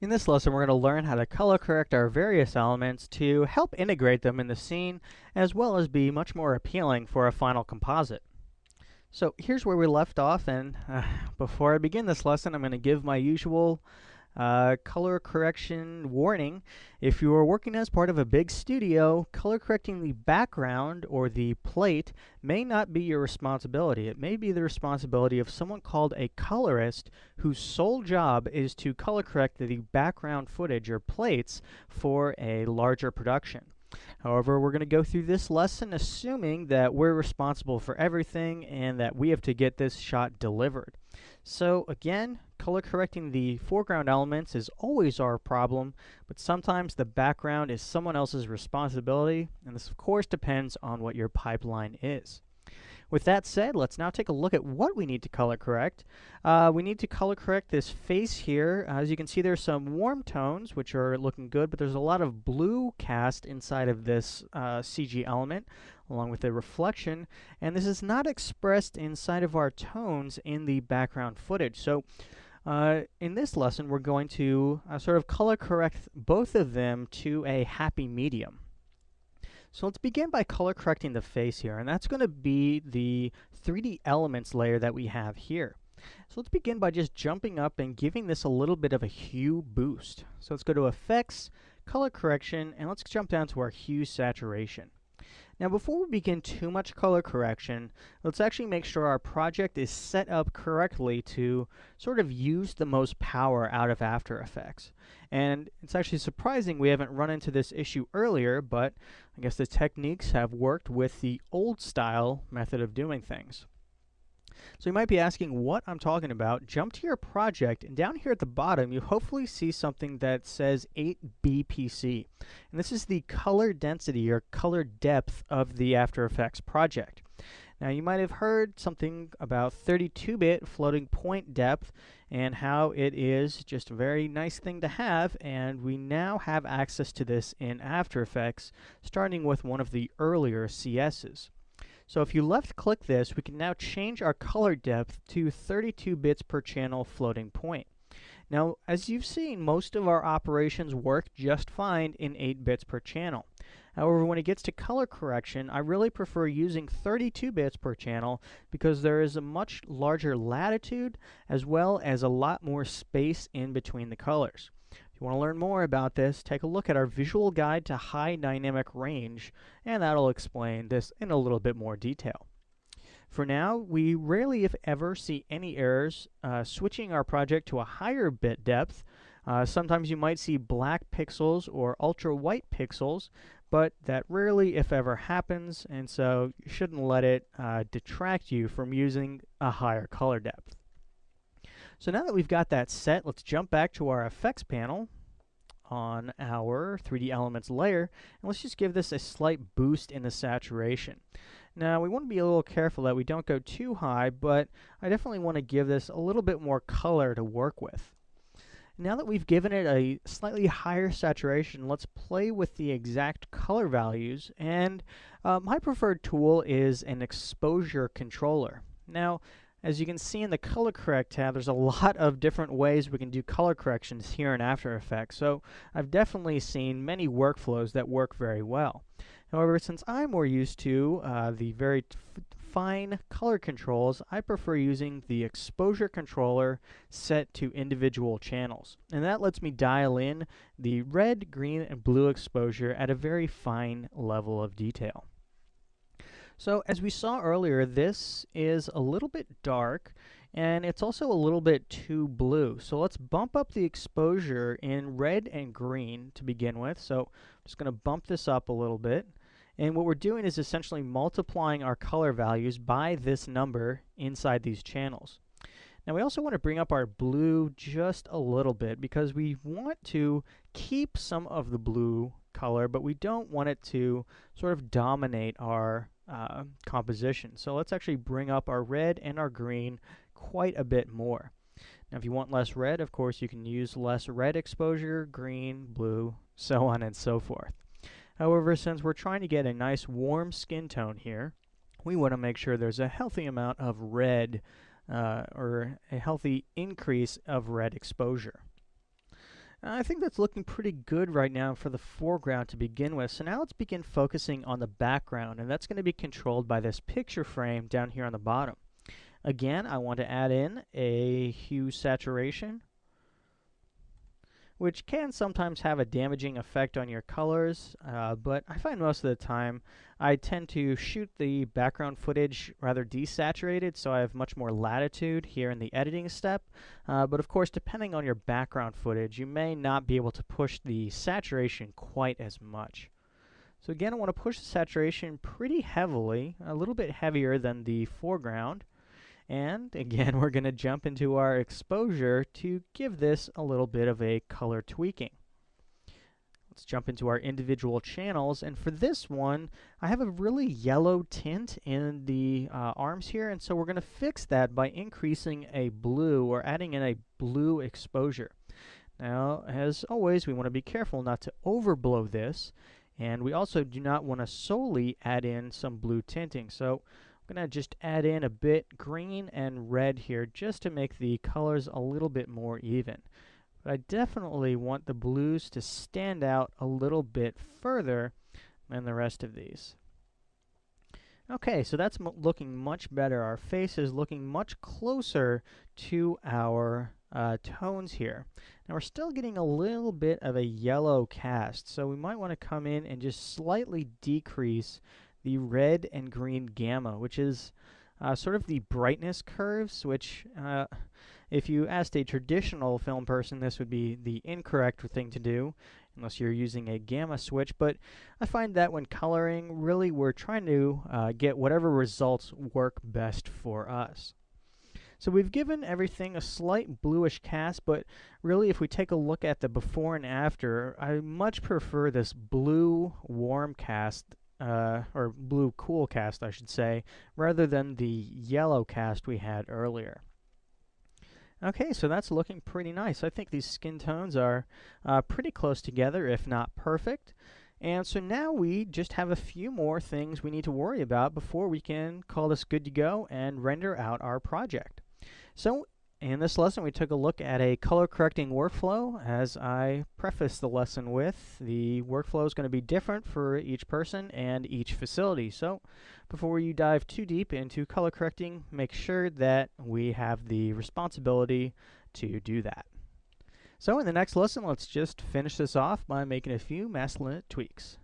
In this lesson, we're going to learn how to color correct our various elements to help integrate them in the scene, as well as be much more appealing for a final composite. So here's where we left off, and before I begin this lesson, I'm going to give my usual color correction warning. If you are working as part of a big studio, color correcting the background or the plate may not be your responsibility. It may be the responsibility of someone called a colorist whose sole job is to color correct the background footage or plates for a larger production. However, we're going to go through this lesson assuming that we're responsible for everything and that we have to get this shot delivered. So again, color correcting the foreground elements is always our problem, but sometimes the background is someone else's responsibility, and this of course depends on what your pipeline is. With that said, let's now take a look at what we need to color correct. We need to color correct this face here. As you can see, there's some warm tones, which are looking good, but there's a lot of blue cast inside of this CG element, along with the reflection, and this is not expressed inside of our tones in the background footage. So in this lesson, we're going to sort of color correct both of them to a happy medium. So let's begin by color correcting the face here, and that's going to be the 3D elements layer that we have here. So let's begin by just jumping up and giving this a little bit of a hue boost. So let's go to Effects, Color Correction, and let's jump down to our Hue Saturation. Now before we begin too much color correction, let's actually make sure our project is set up correctly to sort of use the most power out of After Effects. And it's actually surprising we haven't run into this issue earlier, but I guess the techniques have worked with the old style method of doing things. So you might be asking what I'm talking about. Jump to your project, and down here at the bottom, you hopefully see something that says 8BPC. And this is the color density or color depth of the After Effects project. Now you might have heard something about 32-bit floating point depth and how it is just a very nice thing to have, and we now have access to this in After Effects, starting with one of the earlier CSs. So if you left click this, we can now change our color depth to 32 bits per channel floating point. Now, as you've seen, most of our operations work just fine in 8 bits per channel. However, when it gets to color correction, I really prefer using 32 bits per channel because there is a much larger latitude as well as a lot more space in between the colors. If you want to learn more about this, take a look at our visual guide to high dynamic range, and that'll explain this in a little bit more detail. For now, we rarely, if ever, see any errors switching our project to a higher bit depth. Sometimes you might see black pixels or ultra white pixels, but that rarely, if ever, happens, and so you shouldn't let it detract you from using a higher color depth. So now that we've got that set, let's jump back to our effects panel on our 3D Elements layer, and let's just give this a slight boost in the saturation. Now, we want to be a little careful that we don't go too high, but I definitely want to give this a little bit more color to work with. Now that we've given it a slightly higher saturation, let's play with the exact color values, and my preferred tool is an exposure controller. Now, as you can see in the Color Correct tab, there's a lot of different ways we can do color corrections here in After Effects, so I've definitely seen many workflows that work very well. However, since I'm more used to the very fine color controls, I prefer using the exposure controller set to individual channels. And that lets me dial in the red, green, and blue exposure at a very fine level of detail. So as we saw earlier, this is a little bit dark, and it's also a little bit too blue. So let's bump up the exposure in red and green to begin with. So I'm just going to bump this up a little bit. And what we're doing is essentially multiplying our color values by this number inside these channels. Now we also want to bring up our blue just a little bit because we want to keep some of the blue color, but we don't want it to sort of dominate our composition. So let's actually bring up our red and our green quite a bit more. Now if you want less red, of course you can use less red exposure, green, blue, so on and so forth. However, since we're trying to get a nice warm skin tone here, we want to make sure there's a healthy amount of red or a healthy increase of red exposure. I think that's looking pretty good right now for the foreground to begin with. So now let's begin focusing on the background, and that's going to be controlled by this picture frame down here on the bottom. Again, I want to add in a hue saturation, which can sometimes have a damaging effect on your colors, but I find most of the time I tend to shoot the background footage rather desaturated, so I have much more latitude here in the editing step. But of course, depending on your background footage, you may not be able to push the saturation quite as much. So again, I want to push the saturation pretty heavily, a little bit heavier than the foreground. And again, we're going to jump into our exposure to give this a little bit of a color tweaking. Let's jump into our individual channels, and for this one, I have a really yellow tint in the arms here, and so we're going to fix that by increasing a blue or adding in a blue exposure. Now, as always, we want to be careful not to overblow this, and we also do not want to solely add in some blue tinting. So I'm going to just add in a bit green and red here just to make the colors a little bit more even. But I definitely want the blues to stand out a little bit further than the rest of these. Okay, so that's looking much better. Our face is looking much closer to our tones here. Now we're still getting a little bit of a yellow cast, so we might want to come in and just slightly decrease the red and green gamma, which is sort of the brightness curves, which if you asked a traditional film person, this would be the incorrect thing to do, unless you're using a gamma switch. But I find that when coloring, really we're trying to get whatever results work best for us. So we've given everything a slight bluish cast, but really if we take a look at the before and after, I much prefer this blue warm cast, or blue cool cast I should say, rather than the yellow cast we had earlier. Okay, so that's looking pretty nice. I think these skin tones are pretty close together, if not perfect. And so now we just have a few more things we need to worry about before we can call this good to go and render out our project. So in this lesson, we took a look at a color correcting workflow. As I prefaced the lesson with, the workflow is going to be different for each person and each facility. So before you dive too deep into color correcting, make sure that we have the responsibility to do that. So in the next lesson, let's just finish this off by making a few mask limit tweaks.